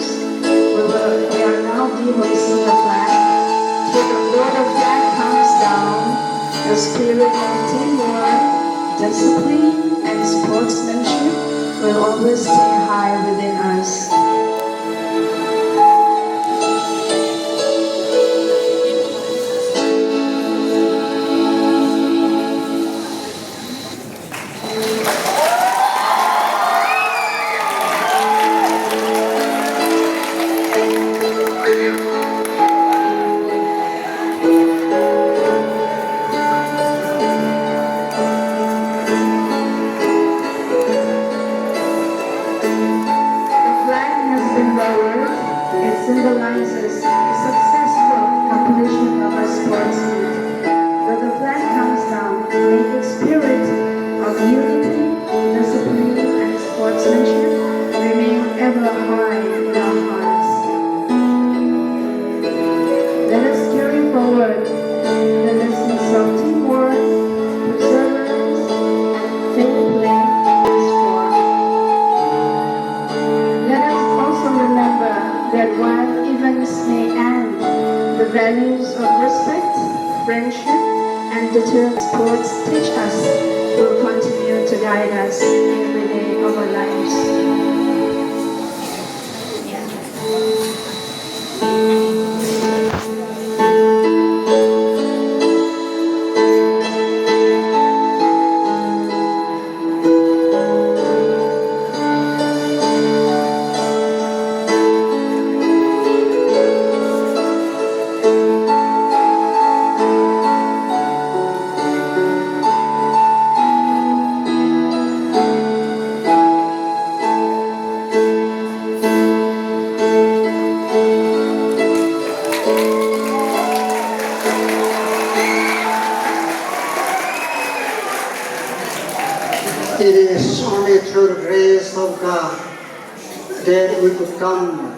members, we are now de-hoisting the flag. Before the flag comes down, the spirit of teamwork, discipline, and sportsmanship will always stay high within us. It symbolizes the successful completion of a sports meet. When the flag comes down, may the spirit of unity, discipline, and sportsmanship remain ever high in our hearts. Let us carry forward the lessons of teamwork, perseverance, and fair play in sport. Let us also remember that while events may end, the values of respect, friendship, and determined sports teach us will continue to guide us every day of our lives. It is only through the grace of God that we could come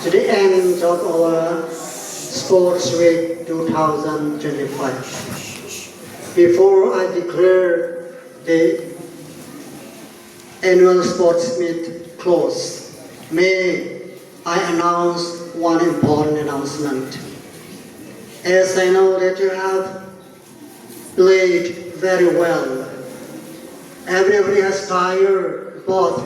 to the end of our Sports Week 2025. Before I declare the annual sports meet closed, may I announce one important announcement. As I know that you have played very well, everybody has tired, both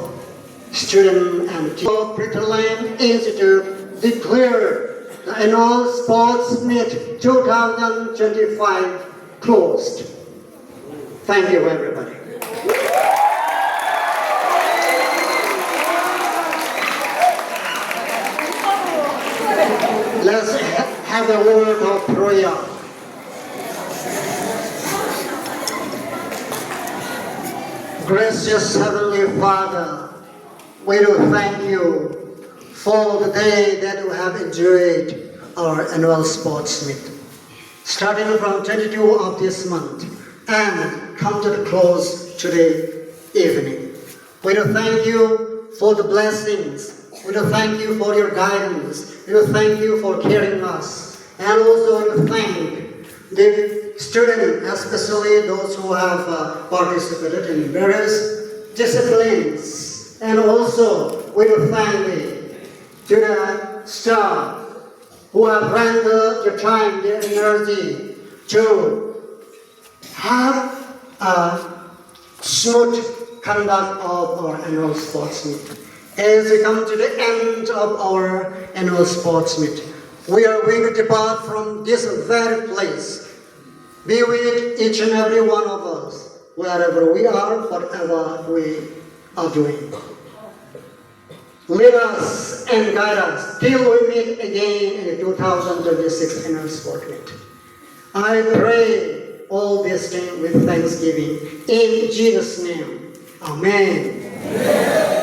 student and teacher. Petroleum Institute declared the annual sports meet 2025 closed. Thank you, everybody. Let's have a word of prayer. Gracious Heavenly Father, we do thank you for the day that we have enjoyed our annual sports meet. Starting from 22 of this month and come to the close today evening. We do thank you for the blessings. We do thank you for your guidance. We do thank you for carrying us. And also we do thank the students, especially those who have participated in various disciplines. And also, we will thank to the staff who have rendered their time, their energy to have a smooth conduct of our annual sports meet. As we come to the end of our annual sports meet, we are going to depart from this very place. Be with each and every one of us, wherever we are, whatever we are doing. Lead us and guide us till we meet again in the 2026 annual sport meet. I pray all these things with thanksgiving. In Jesus' name, Amen. Amen.